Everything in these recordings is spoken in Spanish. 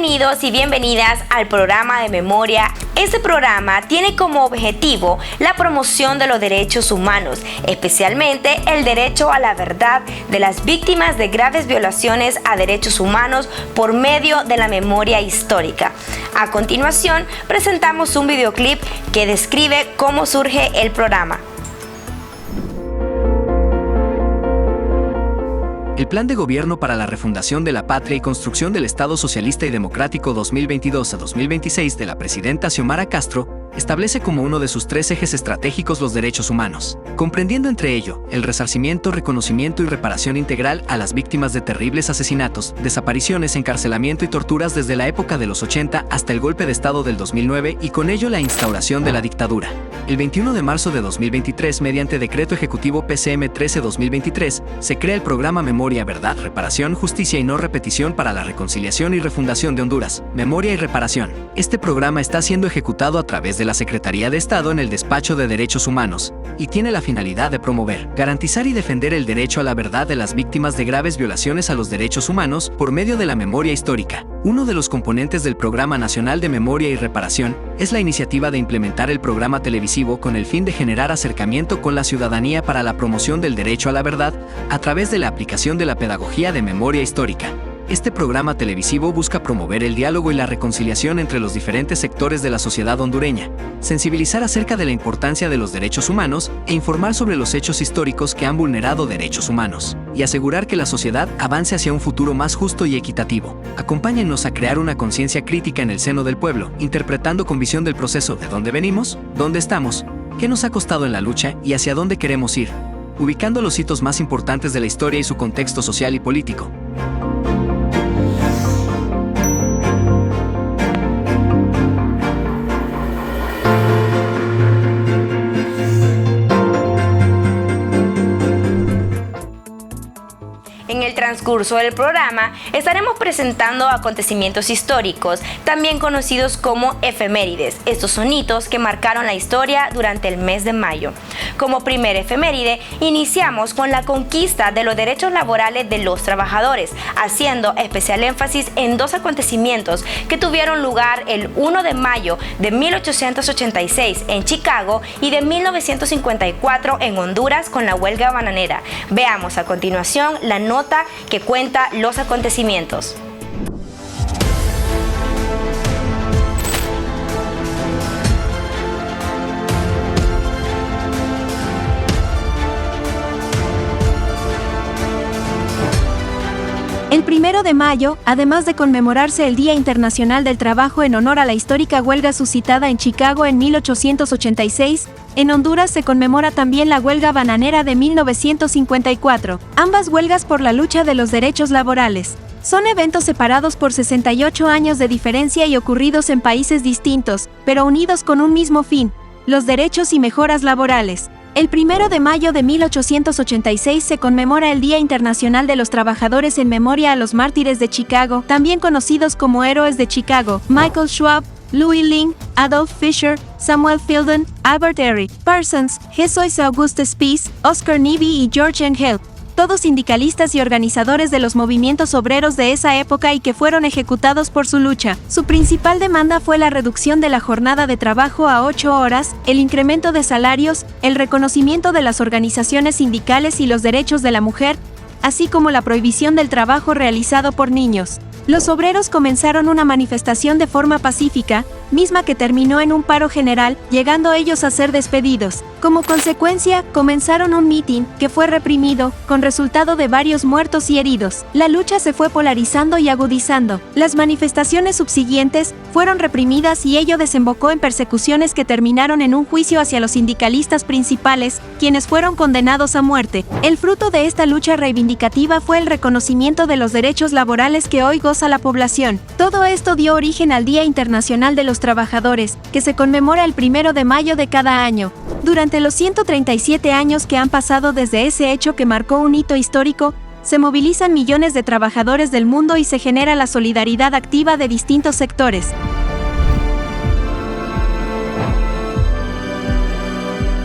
Bienvenidos y bienvenidas al programa de memoria. Este programa tiene como objetivo la promoción de los derechos humanos, especialmente el derecho a la verdad de las víctimas de graves violaciones a derechos humanos por medio de la memoria histórica. A continuación, presentamos un videoclip que describe cómo surge el programa. El Plan de Gobierno para la Refundación de la Patria y Construcción del Estado Socialista y Democrático 2022 a 2026 de la presidenta Xiomara Castro establece como uno de sus 3 ejes estratégicos los derechos humanos, comprendiendo entre ello el resarcimiento, reconocimiento y reparación integral a las víctimas de terribles asesinatos, desapariciones, encarcelamiento y torturas desde la época de los 80 hasta el golpe de Estado del 2009 y con ello la instauración de la dictadura. El 21 de marzo de 2023, mediante Decreto Ejecutivo PCM 13-2023, se crea el programa Memoria, Verdad, Reparación, Justicia y No Repetición para la Reconciliación y Refundación de Honduras, Memoria y Reparación. Este programa está siendo ejecutado a través de la Secretaría de Estado en el Despacho de Derechos Humanos y tiene la finalidad de promover, garantizar y defender el derecho a la verdad de las víctimas de graves violaciones a los derechos humanos por medio de la memoria histórica. Uno de los componentes del Programa Nacional de Memoria y Reparación es la iniciativa de implementar el programa televisivo con el fin de generar acercamiento con la ciudadanía para la promoción del derecho a la verdad a través de la aplicación de la pedagogía de memoria histórica. Este programa televisivo busca promover el diálogo y la reconciliación entre los diferentes sectores de la sociedad hondureña, sensibilizar acerca de la importancia de los derechos humanos e informar sobre los hechos históricos que han vulnerado derechos humanos, y asegurar que la sociedad avance hacia un futuro más justo y equitativo. Acompáñennos a crear una conciencia crítica en el seno del pueblo, interpretando con visión del proceso de dónde venimos, dónde estamos, qué nos ha costado en la lucha y hacia dónde queremos ir, ubicando los hitos más importantes de la historia y su contexto social y político. En el transcurso del programa estaremos presentando acontecimientos históricos, también conocidos como efemérides. Estos son hitos que marcaron la historia durante el mes de mayo. Como primer efeméride, iniciamos con la conquista de los derechos laborales de los trabajadores, haciendo especial énfasis en 2 acontecimientos que tuvieron lugar el 1 de mayo de 1886 en Chicago y de 1954 en Honduras con la huelga bananera. Veamos a continuación la nota que cuenta los acontecimientos. El 1 de mayo, además de conmemorarse el Día Internacional del Trabajo en honor a la histórica huelga suscitada en Chicago en 1886, en Honduras se conmemora también la huelga bananera de 1954, ambas huelgas por la lucha de los derechos laborales. Son eventos separados por 68 años de diferencia y ocurridos en países distintos, pero unidos con un mismo fin: los derechos y mejoras laborales. El 1 de mayo de 1886 se conmemora el Día Internacional de los Trabajadores en memoria a los mártires de Chicago, también conocidos como héroes de Chicago: Michael Schwab, Louis Ling, Adolf Fischer, Samuel Fielden, Albert Ehre, Parsons, Jesús Auguste Spies, Oscar Neve y George Engel, todos sindicalistas y organizadores de los movimientos obreros de esa época y que fueron ejecutados por su lucha. Su principal demanda fue la reducción de la jornada de trabajo a 8 horas, el incremento de salarios, el reconocimiento de las organizaciones sindicales y los derechos de la mujer, así como la prohibición del trabajo realizado por niños. Los obreros comenzaron una manifestación de forma pacífica, misma que terminó en un paro general, llegando ellos a ser despedidos. Como consecuencia, comenzaron un mitin, que fue reprimido, con resultado de varios muertos y heridos. La lucha se fue polarizando y agudizando. Las manifestaciones subsiguientes fueron reprimidas y ello desembocó en persecuciones que terminaron en un juicio hacia los sindicalistas principales, quienes fueron condenados a muerte. El fruto de esta lucha reivindicativa fue el reconocimiento de los derechos laborales que hoy goza la población. Todo esto dio origen al Día Internacional de los Trabajadores, que se conmemora el 1 de mayo de cada año. Durante los 137 años que han pasado desde ese hecho que marcó un hito histórico, se movilizan millones de trabajadores del mundo y se genera la solidaridad activa de distintos sectores.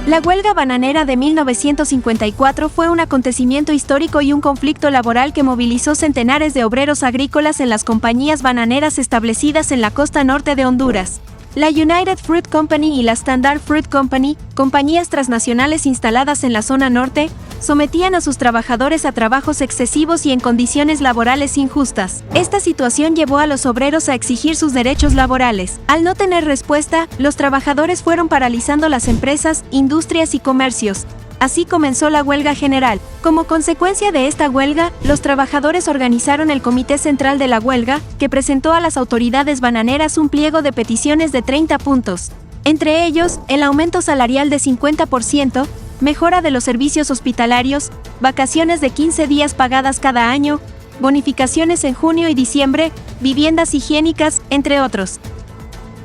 La huelga bananera de 1954 fue un acontecimiento histórico y un conflicto laboral que movilizó centenares de obreros agrícolas en las compañías bananeras establecidas en la costa norte de Honduras. La United Fruit Company y la Standard Fruit Company, compañías transnacionales instaladas en la zona norte, sometían a sus trabajadores a trabajos excesivos y en condiciones laborales injustas. Esta situación llevó a los obreros a exigir sus derechos laborales. Al no tener respuesta, los trabajadores fueron paralizando las empresas, industrias y comercios. Así comenzó la huelga general. Como consecuencia de esta huelga, los trabajadores organizaron el Comité Central de la Huelga, que presentó a las autoridades bananeras un pliego de peticiones de 30 puntos. Entre ellos, el aumento salarial de 50%, mejora de los servicios hospitalarios, vacaciones de 15 días pagadas cada año, bonificaciones en junio y diciembre, viviendas higiénicas, entre otros.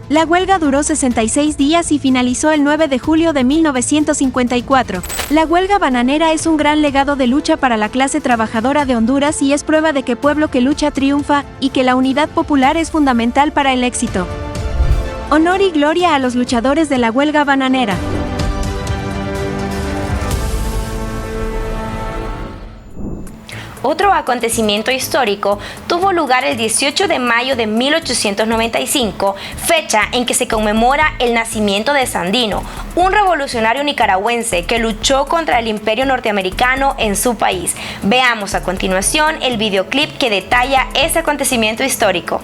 La huelga duró 66 días y finalizó el 9 de julio de 1954. La huelga bananera es un gran legado de lucha para la clase trabajadora de Honduras y es prueba de que pueblo que lucha triunfa y que la unidad popular es fundamental para el éxito. Honor y gloria a los luchadores de la huelga bananera. Otro acontecimiento histórico tuvo lugar el 18 de mayo de 1895, fecha en que se conmemora el nacimiento de Sandino, un revolucionario nicaragüense que luchó contra el imperio norteamericano en su país. Veamos a continuación el videoclip que detalla este acontecimiento histórico.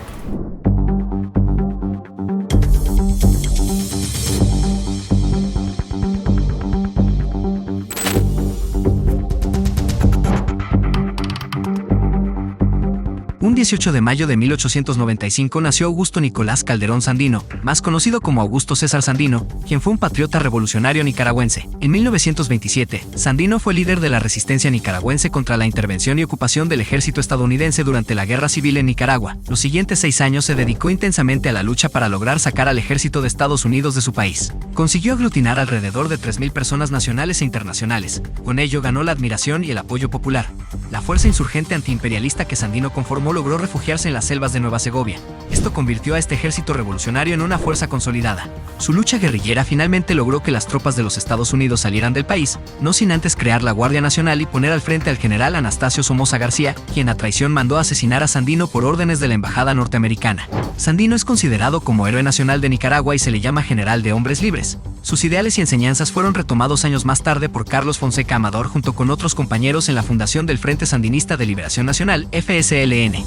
Un 18 de mayo de 1895 nació Augusto Nicolás Calderón Sandino, más conocido como Augusto César Sandino, quien fue un patriota revolucionario nicaragüense. En 1927, Sandino fue líder de la resistencia nicaragüense contra la intervención y ocupación del ejército estadounidense durante la Guerra Civil en Nicaragua. Los siguientes 6 años se dedicó intensamente a la lucha para lograr sacar al ejército de Estados Unidos de su país. Consiguió aglutinar alrededor de 3.000 personas nacionales e internacionales. Con ello ganó la admiración y el apoyo popular. La fuerza insurgente antiimperialista que Sandino conformó logró refugiarse en las selvas de Nueva Segovia. Esto convirtió a este ejército revolucionario en una fuerza consolidada. Su lucha guerrillera finalmente logró que las tropas de los Estados Unidos salieran del país, no sin antes crear la Guardia Nacional y poner al frente al general Anastasio Somoza García, quien a traición mandó asesinar a Sandino por órdenes de la embajada norteamericana. Sandino es considerado como héroe nacional de Nicaragua y se le llama general de hombres libres. Sus ideales y enseñanzas fueron retomados años más tarde por Carlos Fonseca Amador junto con otros compañeros en la fundación del Frente Sandinista de Liberación Nacional, FSLN.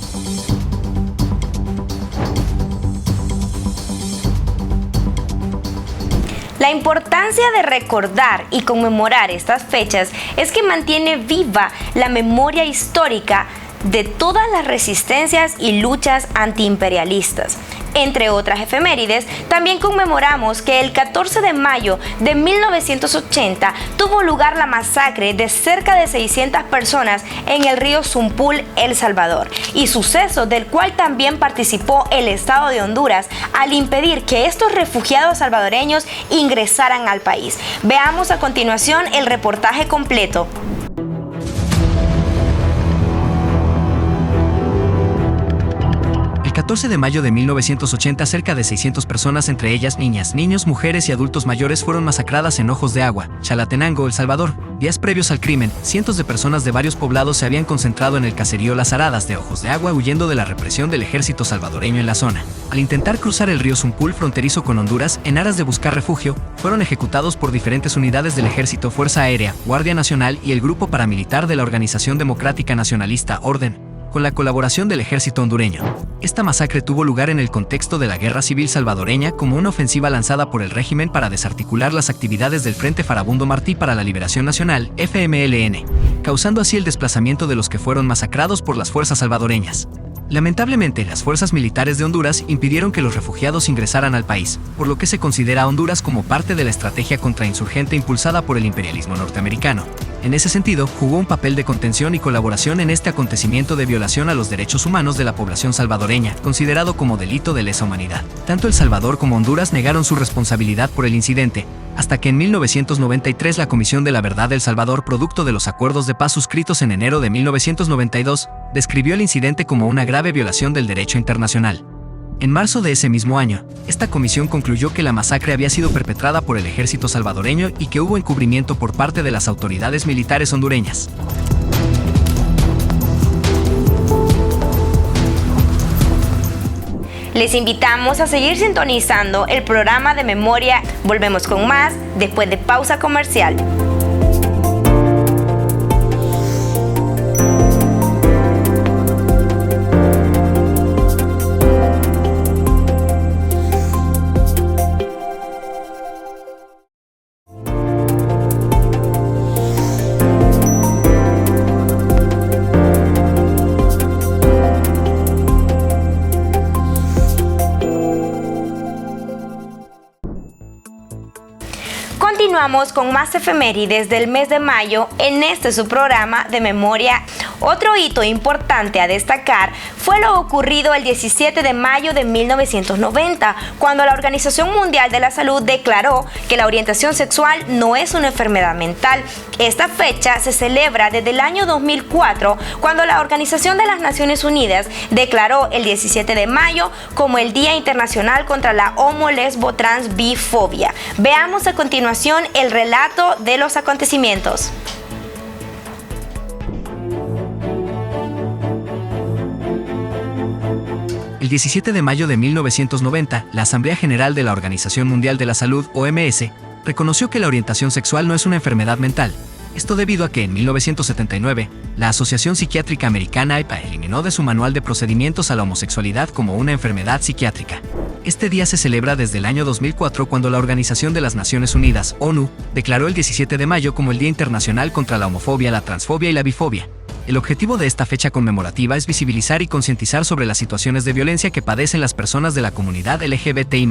La importancia de recordar y conmemorar estas fechas es que mantiene viva la memoria histórica de todas las resistencias y luchas antiimperialistas. Entre otras efemérides, también conmemoramos que el 14 de mayo de 1980 tuvo lugar la masacre de cerca de 600 personas en el río Zumpul, El Salvador, y suceso del cual también participó el Estado de Honduras al impedir que estos refugiados salvadoreños ingresaran al país. Veamos a continuación el reportaje completo. El 14 de mayo de 1980, cerca de 600 personas, entre ellas niñas, niños, mujeres y adultos mayores, fueron masacradas en Ojos de Agua, Chalatenango, El Salvador. Días previos al crimen, cientos de personas de varios poblados se habían concentrado en el caserío Las Aradas de Ojos de Agua huyendo de la represión del ejército salvadoreño en la zona. Al intentar cruzar el río Zumpul fronterizo con Honduras, en aras de buscar refugio, fueron ejecutados por diferentes unidades del Ejército, Fuerza Aérea, Guardia Nacional y el grupo paramilitar de la Organización Democrática Nacionalista Orden, con la colaboración del ejército hondureño. Esta masacre tuvo lugar en el contexto de la Guerra Civil salvadoreña como una ofensiva lanzada por el régimen para desarticular las actividades del Frente Farabundo Martí para la Liberación Nacional, FMLN, causando así el desplazamiento de los que fueron masacrados por las fuerzas salvadoreñas. Lamentablemente, las fuerzas militares de Honduras impidieron que los refugiados ingresaran al país, por lo que se considera a Honduras como parte de la estrategia contrainsurgente impulsada por el imperialismo norteamericano. En ese sentido, jugó un papel de contención y colaboración en este acontecimiento de violación a los derechos humanos de la población salvadoreña, considerado como delito de lesa humanidad. Tanto El Salvador como Honduras negaron su responsabilidad por el incidente, hasta que en 1993 la Comisión de la Verdad de El Salvador, producto de los acuerdos de paz suscritos en enero de 1992, describió el incidente como una grave violación del derecho internacional. En marzo de ese mismo año, esta comisión concluyó que la masacre había sido perpetrada por el ejército salvadoreño y que hubo encubrimiento por parte de las autoridades militares hondureñas. Les invitamos a seguir sintonizando el programa de Memoria. Volvemos con más después de pausa comercial. Continuamos con más efemérides del mes de mayo en su programa de Memoria. Otro hito importante a destacar fue lo ocurrido el 17 de mayo de 1990, cuando la Organización Mundial de la Salud declaró que la orientación sexual no es una enfermedad mental. Esta fecha se celebra desde el año 2004, cuando la Organización de las Naciones Unidas declaró el 17 de mayo como el Día Internacional contra la Homo, Lesbo, Trans, Bifobia. Veamos a continuación el relato de los acontecimientos. El 17 de mayo de 1990, la Asamblea General de la Organización Mundial de la Salud, OMS, reconoció que la orientación sexual no es una enfermedad mental. Esto debido a que en 1979, la Asociación Psiquiátrica Americana (APA) eliminó de su manual de procedimientos a la homosexualidad como una enfermedad psiquiátrica. Este día se celebra desde el año 2004, cuando la Organización de las Naciones Unidas, ONU, declaró el 17 de mayo como el Día Internacional contra la Homofobia, la Transfobia y la Bifobia. El objetivo de esta fecha conmemorativa es visibilizar y concientizar sobre las situaciones de violencia que padecen las personas de la comunidad LGBTI+.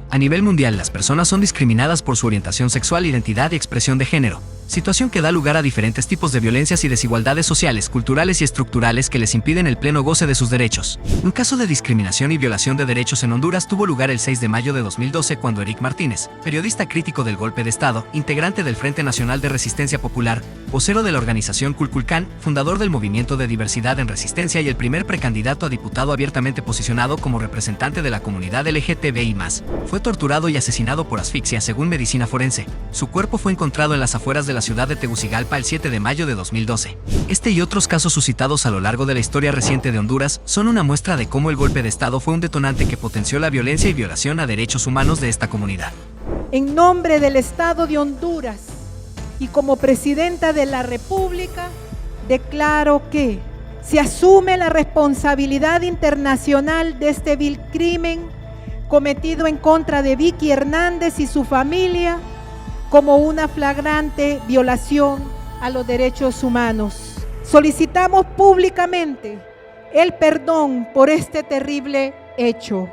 A nivel mundial, las personas son discriminadas por su orientación sexual, identidad y expresión de género, situación que da lugar a diferentes tipos de violencias y desigualdades sociales, culturales y estructurales que les impiden el pleno goce de sus derechos. Un caso de discriminación y violación de derechos en Honduras tuvo lugar el 6 de mayo de 2012, cuando Eric Martínez, periodista crítico del golpe de Estado, integrante del Frente Nacional de Resistencia Popular, vocero de la organización Kulkulkan, fundador del Movimiento de Diversidad en Resistencia y el primer precandidato a diputado abiertamente posicionado como representante de la comunidad LGTBI+, fue torturado y asesinado por asfixia, según medicina forense. Su cuerpo fue encontrado en las afueras de la ciudad de Tegucigalpa el 7 de mayo de 2012. Este y otros casos suscitados a lo largo de la historia reciente de Honduras son una muestra de cómo el golpe de Estado fue un detonante que potenció la violencia y violación a derechos humanos de esta comunidad. En nombre del Estado de Honduras y como Presidenta de la República, declaro que se asume la responsabilidad internacional de este vil crimen cometido en contra de Vicky Hernández y su familia como una flagrante violación a los derechos humanos. Solicitamos públicamente el perdón por este terrible hecho.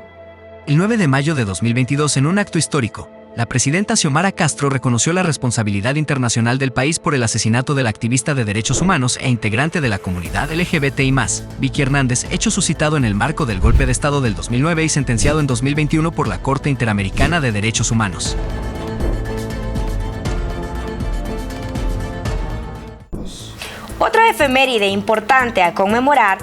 El 9 de mayo de 2022, en un acto histórico, la presidenta Xiomara Castro reconoció la responsabilidad internacional del país por el asesinato de la activista de derechos humanos e integrante de la comunidad LGBTI+, Vicky Hernández, hecho suscitado en el marco del golpe de Estado del 2009 y sentenciado en 2021 por la Corte Interamericana de Derechos Humanos. Otra efeméride importante a conmemorar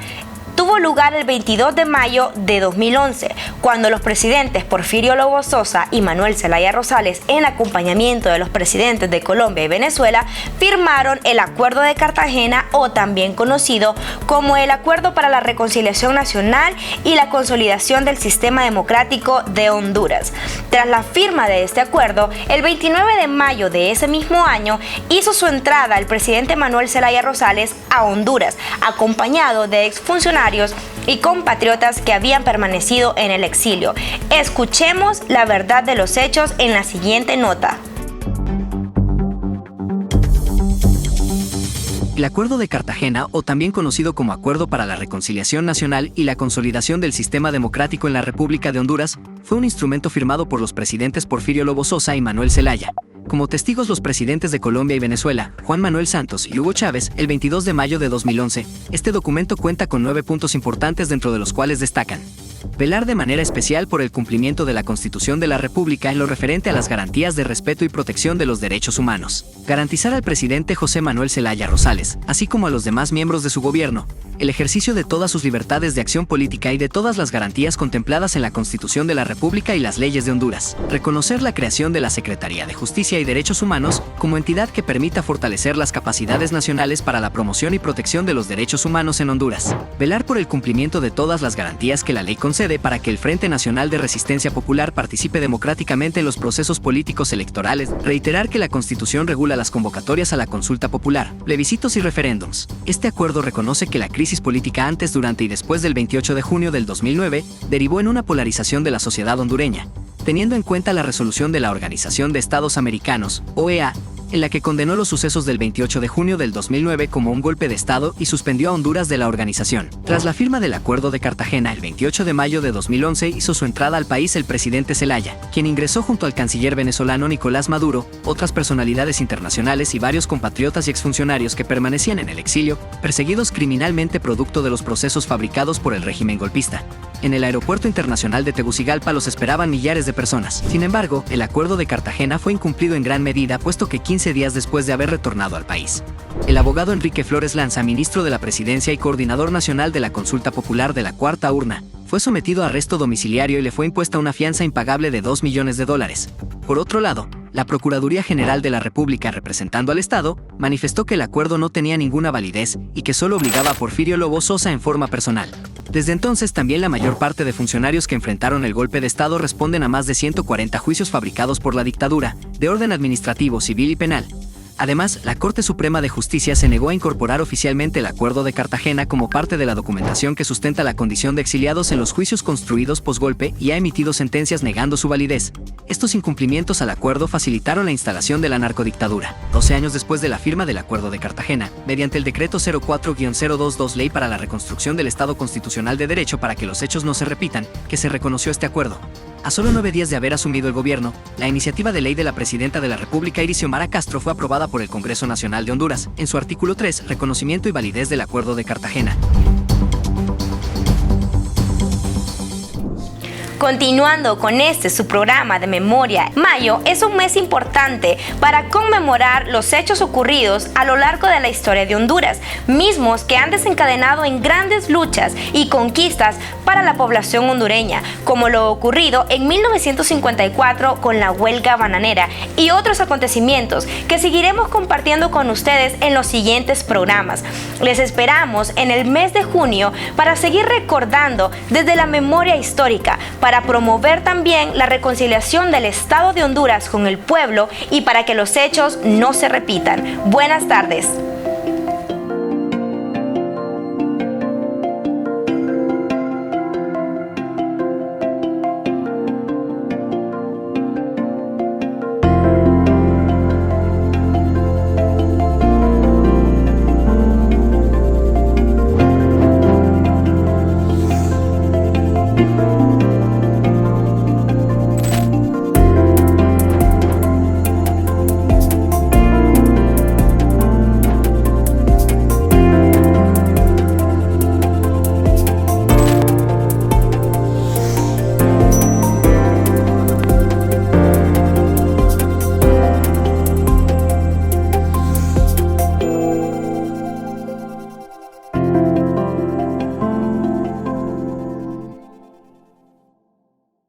tuvo lugar el 22 de mayo de 2011, cuando los presidentes Porfirio Lobo Sosa y Manuel Zelaya Rosales, en acompañamiento de los presidentes de Colombia y Venezuela, firmaron el Acuerdo de Cartagena, o también conocido como el Acuerdo para la Reconciliación Nacional y la Consolidación del Sistema Democrático de Honduras. Tras la firma de este acuerdo, el 29 de mayo de ese mismo año hizo su entrada el presidente Manuel Zelaya Rosales a Honduras, acompañado de exfuncionarios y compatriotas que habían permanecido en el exilio. Escuchemos la verdad de los hechos en la siguiente nota. El Acuerdo de Cartagena, o también conocido como Acuerdo para la Reconciliación Nacional y la Consolidación del Sistema Democrático en la República de Honduras, fue un instrumento firmado por los presidentes Porfirio Lobo Sosa y Manuel Zelaya. Como testigos los presidentes de Colombia y Venezuela, Juan Manuel Santos y Hugo Chávez, el 22 de mayo de 2011. Este documento cuenta con 9 puntos importantes, dentro de los cuales destacan: Velar de manera especial por el cumplimiento de la Constitución de la República en lo referente a las garantías de respeto y protección de los derechos humanos. Garantizar al presidente José Manuel Zelaya Rosales, así como a los demás miembros de su gobierno, el ejercicio de todas sus libertades de acción política y de todas las garantías contempladas en la Constitución de la República y las leyes de Honduras. Reconocer la creación de la Secretaría de Justicia y Derechos Humanos como entidad que permita fortalecer las capacidades nacionales para la promoción y protección de los derechos humanos en Honduras. Velar por el cumplimiento de todas las garantías que la ley concede para que el Frente Nacional de Resistencia Popular participe democráticamente en los procesos políticos electorales. Reiterar que la Constitución regula las convocatorias a la consulta popular, plebiscitos y referéndums. Este acuerdo reconoce que la crisis política antes, durante y después del 28 de junio del 2009 derivó en una polarización de la sociedad hondureña, teniendo en cuenta la resolución de la Organización de Estados Americanos, OEA, en la que condenó los sucesos del 28 de junio del 2009 como un golpe de Estado y suspendió a Honduras de la organización. Tras la firma del Acuerdo de Cartagena el 28 de mayo de 2011 hizo su entrada al país el presidente Zelaya, quien ingresó junto al canciller venezolano Nicolás Maduro, otras personalidades internacionales y varios compatriotas y exfuncionarios que permanecían en el exilio, perseguidos criminalmente producto de los procesos fabricados por el régimen golpista. En el aeropuerto internacional de Tegucigalpa los esperaban millares de personas. Sin embargo, el Acuerdo de Cartagena fue incumplido en gran medida, puesto que 15 días después de haber retornado al país, el abogado Enrique Flores Lanza, ministro de la Presidencia y coordinador nacional de la Consulta Popular de la Cuarta Urna, fue sometido a arresto domiciliario y le fue impuesta una fianza impagable de $2 millones. Por otro lado, la Procuraduría General de la República, representando al Estado, manifestó que el acuerdo no tenía ninguna validez y que solo obligaba a Porfirio Lobo Sosa en forma personal. Desde entonces, también la mayor parte de funcionarios que enfrentaron el golpe de Estado responden a más de 140 juicios fabricados por la dictadura, de orden administrativo, civil y penal. Además, la Corte Suprema de Justicia se negó a incorporar oficialmente el Acuerdo de Cartagena como parte de la documentación que sustenta la condición de exiliados en los juicios construidos posgolpe y ha emitido sentencias negando su validez. Estos incumplimientos al acuerdo facilitaron la instalación de la narcodictadura. 12 años después de la firma del Acuerdo de Cartagena, mediante el Decreto 04-022 Ley para la Reconstrucción del Estado Constitucional de Derecho para que los hechos no se repitan, que se reconoció este acuerdo. A solo 9 días de haber asumido el gobierno, la iniciativa de ley de la Presidenta de la República, Xiomara Castro, fue aprobada por el Congreso Nacional de Honduras, en su artículo 3, reconocimiento y validez del Acuerdo de Cartagena. Continuando con su programa de memoria, mayo es un mes importante para conmemorar los hechos ocurridos a lo largo de la historia de Honduras, mismos que han desencadenado en grandes luchas y conquistas para la población hondureña, como lo ocurrido en 1954 con la huelga bananera y otros acontecimientos que seguiremos compartiendo con ustedes en los siguientes programas. Les esperamos en el mes de junio para seguir recordando desde la memoria histórica, para promover también la reconciliación del Estado de Honduras con el pueblo y para que los hechos no se repitan. Buenas tardes.